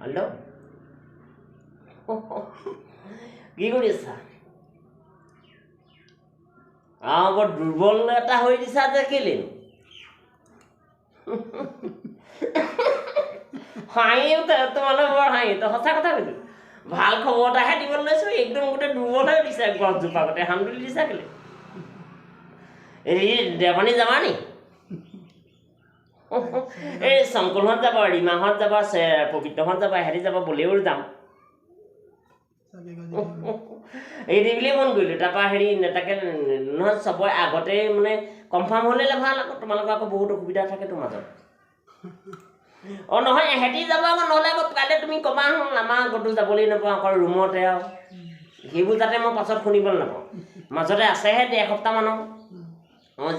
Hello' কি কৰি আছা? বৰ দুৰ্বল এটা হৈ দিছা যে কেলে? হাঁহি তোমালোক বৰ হাঁহি তো সঁচা কথা কৈছো। ভাল খবৰ এটাহে দিবলৈ লৈছো, একদম গোটেই দুৰ্বল হৈ দিছা গছজোপা গোটেই হাম তুলি দিছা কেলে? এই দেৱানী যাবা নি? এই শংকৰহঁত যাব, ৰীমাহঁত যাব, পবিত্ৰহঁত যাব, হেৰি যাব, বলেও যাম। এই দি বুলিয়ে ফোন কৰিলোঁ। তাৰপৰা হেৰি তাকে নহয়, চবৰে আগতে মানে কনফাৰ্ম হ'লে ভাল আকৌ, তোমালোকৰ আকৌ বহুত অসুবিধা থাকে তোমাৰ মাজত। নহয় এহেঁতি যাব আকৌ, নহ'লে আকৌ কাইলৈ তুমি ক'বা আমাৰ ক'তো যাবলৈ নাপাওঁ, আকৌ ৰুমতে আৰু সেইবোৰ যাতে মই পাছত শুনিবলৈ নাপাওঁ। মাজতে আছেহে এসপ্তাহমানৰ।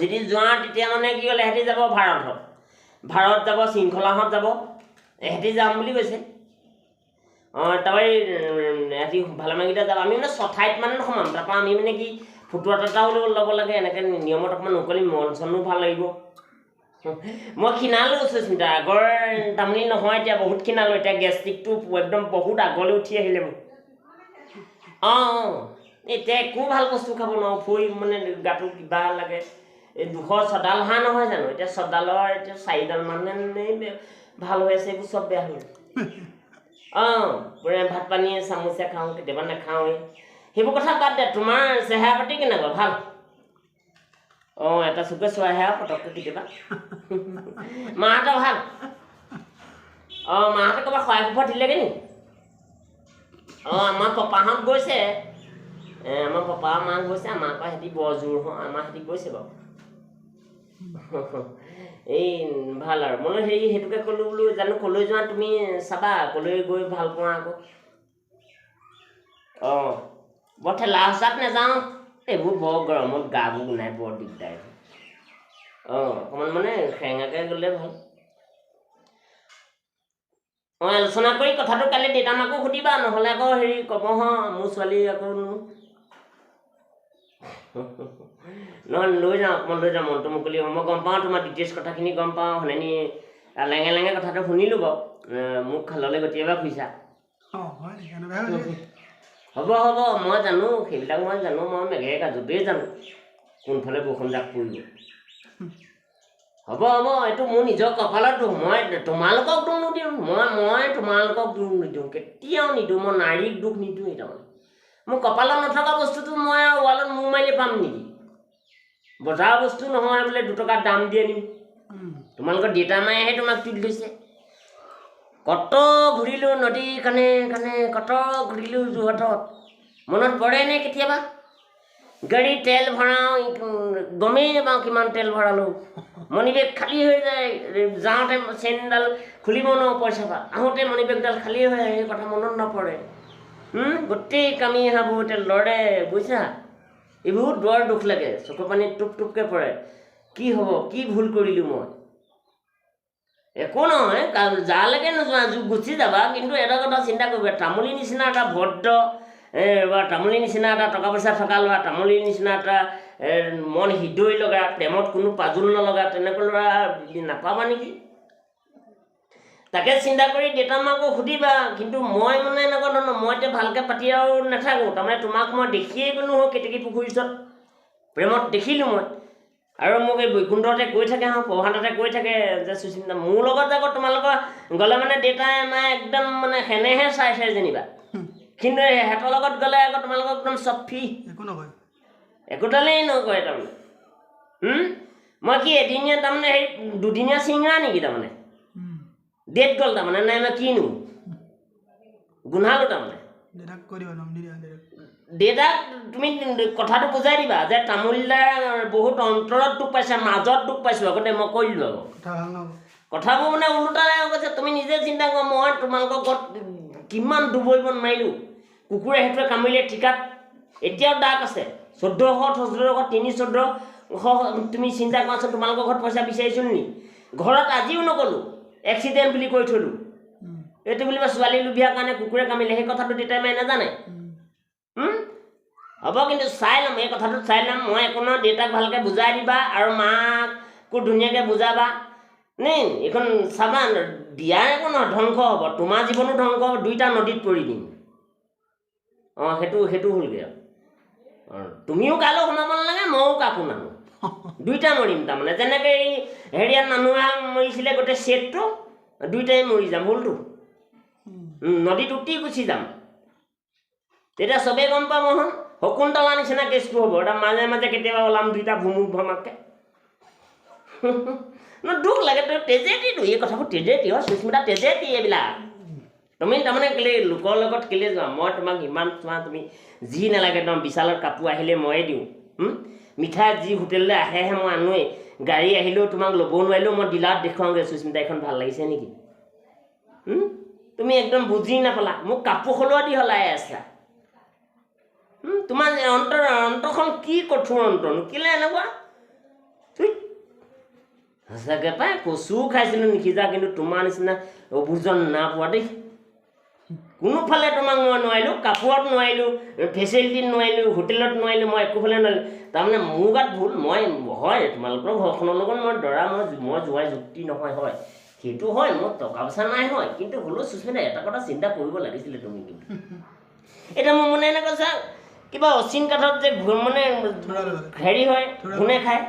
যদি যোৱা তেতিয়া মানে কি হ'ল, এহেঁতি যাব ভাৰত যাব, শৃংখলাহঁত যাব, এহেঁতি যাম বুলি কৈছে। তাৰপৰা এহেঁতি ভালেমানকেইটা যাব। আমি মানে 6 ঠাইত মানে সোমাম। তাৰপৰা আমি মানে কি ফটোৱা এটাও ল'ব লাগে, এনেকৈ নিয়মত অকণমান নকৰিম, মন চনো ভাল লাগিব। মই ক্ষীণালোঁ সুস্মিতা, আগৰ তামুলী নহয় এতিয়া, বহুত ক্ষীণালোঁ এতিয়া। গেষ্ট্ৰিকটো একদম বহুত আগলৈ উঠি আহিলে মোৰ। এতিয়া একো ভাল বস্তু খাব নোৱাৰোঁ, ফুৰি মানে গাটো কিবা লাগে। এই 200 ছডাল হাঁহ নহয় জানো, এতিয়া ছডালৰ এতিয়া 4ডাল মানে ভাল হৈ আছে, এইবোৰ চব বেয়া হ'ল। ভাত পানী চামুচে খাওঁ, কেতিয়াবা নাখাওঁৱেই। সেইবোৰ কথা বাদ দে, তোমাৰ চেহেৰা পাতি কেনেকুৱা? ভাল? এটা চুকে চোৱাহে আৰু পটককৈ কেতিয়াবা। মাহঁতৰ ভাল? মাহঁতে ক'ৰবাত সহায় সুফল দিলেগৈ নি? আমাৰ পাপাহঁত গৈছে, আমাৰ পাপা মা গৈছে, আমাৰ পৰা সিহঁতি বৰ জোৰ হওঁ, আমাৰ সিহঁতি গৈছে বাৰু। এই ভাল আৰু মই হেৰি সেইটোকে ক'লোঁ বোলো, জানো ক'লৈ যোৱা তুমি চাবা, ক'লৈ গৈ ভাল পোৱা আকৌ। বৰ ঠেলা হেঁচাত নাযাওঁ, এইবোৰ বৰ গৰমত গাবোৰ গোন্ধাই বৰ দিগদাৰ। অকণমান মানে সেৰেঙাকৈ গ'লে ভাল। আলোচনা কৰি কথাটো কালি দেউতা মাকো সুধিবা, নহ'লে আকৌ হেৰি ক'ব মোৰ ছোৱালী আকৌ নহয় লৈ যাওঁ, অকণমান লৈ যাওঁ, মনটো মুকলি হ'ব। মই গম পাওঁ তোমাৰ ডিটেইলছ কথাখিনি গম পাওঁ, শুনি লেঙে লেঙে কথাটো শুনিলোঁ বাৰু, মোক খাললৈ গতিয়েবা খুজিছা। হ'ব মই জানো, সেইবিলাক মই জানো, মই মেঘেৰে গাজোতেই জানো কোনফালে বৰষুণ জাক পৰিব। হ'ব এইটো মোৰ নিজৰ কপালত দুখ, মই তোমালোকক দুখ নিদিওঁ, মই তোমালোকক দুখ নিদিওঁ, কেতিয়াও নিদিওঁ, মই নাৰীক দুখ নিদিওঁ। এই তাৰমানে মোৰ কপালত নথকা বস্তুটো মই আৰু ৱালত মূৰ মাৰিলে পাম নেকি? বজাৰৰ বস্তু নহয় বোলে 2 টকা দাম দি আনিম। তোমালোকৰ দেউতা মায়েহে তোমাক তুলি লৈছে। কত ঘূৰিলোঁ নদীৰ কাণে কাণে, কত ঘূৰিলোঁ যোৰহাটত, মনত পৰেনে কেতিয়াবা? গাড়ী তেল ভৰাওঁ, গমেই নাপাওঁ কিমান তেল ভৰালোঁ। মণিবেগ খালী হৈ যায়, যাওঁতে চেইনডাল খুলিব নোৱাৰোঁ পইচা পৰা, আহোঁতে মণিবেগডাল খালী হৈ আহে, সেই কথা মনত নপৰে। গোটেই কামি হাবুতে লৰে, বুজিছা? এইবোৰ বৰ দুখ লাগে, চকু পানী টুপ টুপকৈ পৰে। কি হ'ব, কি ভুল কৰিলোঁ মই? একো নহয়, যালৈকে নোযোৱা গুচি যাবা, কিন্তু এটা কথা চিন্তা কৰিবা, তামুলীৰ নিচিনা এটা ভদ্ৰ বা তামুলীৰ নিচিনা এটা টকা পইচা থকা ল'ৰা, তামুলীৰ নিচিনা এটা মন হৃদয় লগা, প্ৰেমত কোনো পাজোল নলগা তেনেকুৱা ল'ৰা নাপাবা নেকি? তাকে চিন্তা কৰি দেউতা মাকো সুধিবা। কিন্তু মই মানে এনেকুৱা ধৰণৰ, মই এতিয়া ভালকৈ পাতি আৰু নাথাকোঁ, তাৰমানে তোমাক মই দেখিয়েই গ'লোঁ কেতেকী পুখুৰীৰ ওচৰত, প্ৰেমত দেখিলোঁ মই। আৰু মোক এই বৈকুণ্ঠতে কৈ থাকে, প্ৰভাততে কৈ থাকে যে সুস্মিতা মোৰ লগত আকৌ তোমালোকৰ গ'লে মানে দেউতাই মায়ে একদম মানে সেনেহে চাইছে যেনিবা, কিন্তু সিহঁতৰ লগত গ'লে আকৌ তোমালোকক একদম চব ফ্ৰী, একো নকয়, একোডালেই নকয় তাৰমানে। মই কি এদিনীয়া তাৰমানে সেই 2দিনীয়া চিঙৰা নেকি? তাৰমানে ডেট গ'ল তাৰমানে, নাই মই কিনো গোন্ধালোঁ তাৰমানে। দেউতাক তুমি কথাটো বুজাই দিবা যে তামোলদাৰ বহুত অন্তৰত দুখ পাইছে, মাজত দুখ পাইছোঁ আগতে মই কৈ দিলোঁ আকৌ কথাবোৰ মানে ওলোটাই কৈছে। তুমি নিজে চিন্তা কৰা, মই তোমালোকৰ ঘৰত কিমান ডুবৰিব নোৱাৰিলোঁ, কুকুৰে সেইটোৱে কামুৰিলে ঠিকাত এতিয়াও দাগ আছে। 1400 31400 তুমি চিন্তা কৰাচোন, তোমালোকৰ ঘৰত পইচা বিচাৰিছোঁ নি? ঘৰত আজিও নগ'লোঁ, এক্সিডেণ্ট বুলি কৈ থলোঁ। এইটো বুলিবা ছোৱালী লোভিয়াৰ কাৰণে কুকুৰে কামিলে, সেই কথাটো দেউতাই মায়ে নাজানে। হ'ব, কিন্তু চাই ল'ম, এই কথাটো চাই ল'ম। মই একো নহয়, দেউতাক ভালকৈ বুজাই দিবা আৰু মাকো ধুনীয়াকৈ বুজাবা নে এইখন চাবা দিয়া একো নহয় ধ্বংস হ'ব তোমাৰ জীৱনো ধ্বংস হ'ব দুইটা নদীত পৰি দিম অঁ সেইটো হ'লগৈ আৰু অঁ তুমিও কালৈ শুনাব নালাগে ময়ো কাকো নানো দুইটা মৰিম তাৰমানে যেনেকৈ এই হেৰিয়াত মানুহ মৰিছিলে গোটেই ছেটটো দুইটাই মৰি যাম হ'লতো নদীত উটি গুচি যাম তেতিয়া চবেই গম পাব হন শকুন্তলা নিচিনা কেছটো হ'ব এটা মাজে মাজে কেতিয়াবা ওলাম দুইটা ভুমুক ভমাককৈ দুখ লাগে তই তেজেতিটো এই কথাবোৰ তেজেতি অঁ সুস্মিতা তেজেতি এইবিলাক তুমি তাৰমানে কেলৈ লোকৰ লগত কেলৈ যোৱা মই তোমাক ইমান চোৱা তুমি যি নালাগে একদম বিশালত কাপোৰ আহিলে ময়ে দিওঁ মিঠাই যি হোটেললৈ আহেহে মই আনোৱেই গাড়ী আহিলেও তোমাক ল'ব নোৱাৰিলেও মই ডিলাৰত দেখুৱাওঁগৈ সুস্মিতা এইখন ভাল লাগিছে নেকি তুমি একদম বুজি নাপালা মোক কাপোৰ সলোৱা দি সলাই আছা তোমাৰ অন্তৰখন কি কঠোৰ অন্তৰনো কেলৈ এনেকুৱা সঁচাকৈ পাই কচুও খাইছিলোঁ নিসিজা কিন্তু তোমাৰ নিচিনা অভোজন নাপোৱা দেই কোনোফালে তোমাক মই নোৱাৰিলোঁ কাপোৰত নোৱাৰিলোঁ ফেচিলিটিত নোৱাৰিলোঁ হোটেলত নোৱাৰিলোঁ মই একোফালে নোৱাৰিলোঁ তাৰমানে মোৰ গাত ভুল মই হয় তোমালোকৰ ঘৰখনৰ লগত মই দৰা মই যোৱাৰ যুক্তি নহয় হয় সেইটো হয় মোৰ টকা পইচা নাই হয় কিন্তু হ'লেও সুস্মিতা এটা কথা চিন্তা কৰিব লাগিছিলে তুমি কিন্তু এতিয়া মোৰ মানে এনেকৈ চা কিবা অচিন কাঠত যে মানে হেৰি হয় ঘূনে খায়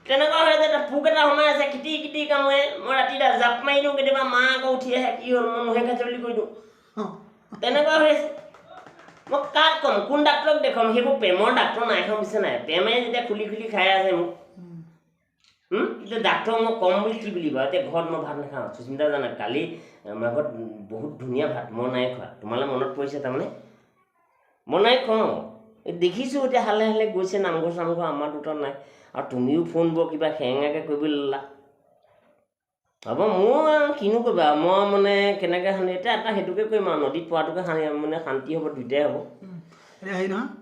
তেনেকুৱা হয় যে পোক এটা সোমাই আছে কিটি কিটি কামুৰে মই ৰাতি জাপ মাৰি দিওঁ কেতিয়াবা মা আকৌ উঠি আহে কি হ'ল মই মহে খাইছে বুলি কৈ দিওঁ তেনেকুৱা হৈ আছে মই কাক ক'ম কোন ডাক্তৰক দেখুৱাম সেইবোৰ প্ৰেমৰ ডাক্তৰ নাই এখন পিছে নাই প্ৰেমে যেতিয়া খুলি খুলি খাই আছে মোক এতিয়া ডাক্তৰক মই ক'ম বুলি কি বুলিবা এতিয়া ঘৰত মই ভাত নাখাওঁ সুস্মিতা জানা কালি আমাৰ ঘৰত বহুত ধুনীয়া ভাত মই নাই খোৱা তোমালৈ মনত পৰিছে তাৰমানে মই নাই খুৱাওঁ দেখিছোঁ এতিয়া হালে হালে গৈছে নামঘৰ চামঘৰ আমাৰ দুটা নাই আৰু তুমিও ফোনবোৰ কিবা খেঙাকৈ কৰিবলৈ ল'লা হ'ব মোৰ কিনো কৰিবা মই মানে কেনেকৈ সানি এতিয়া এটা সেইটোকে কৰিম আৰু নদীত পোৱাটোকে সানি মানে শান্তি হ'ব দুইটাই হ'ব হেৰি নহয়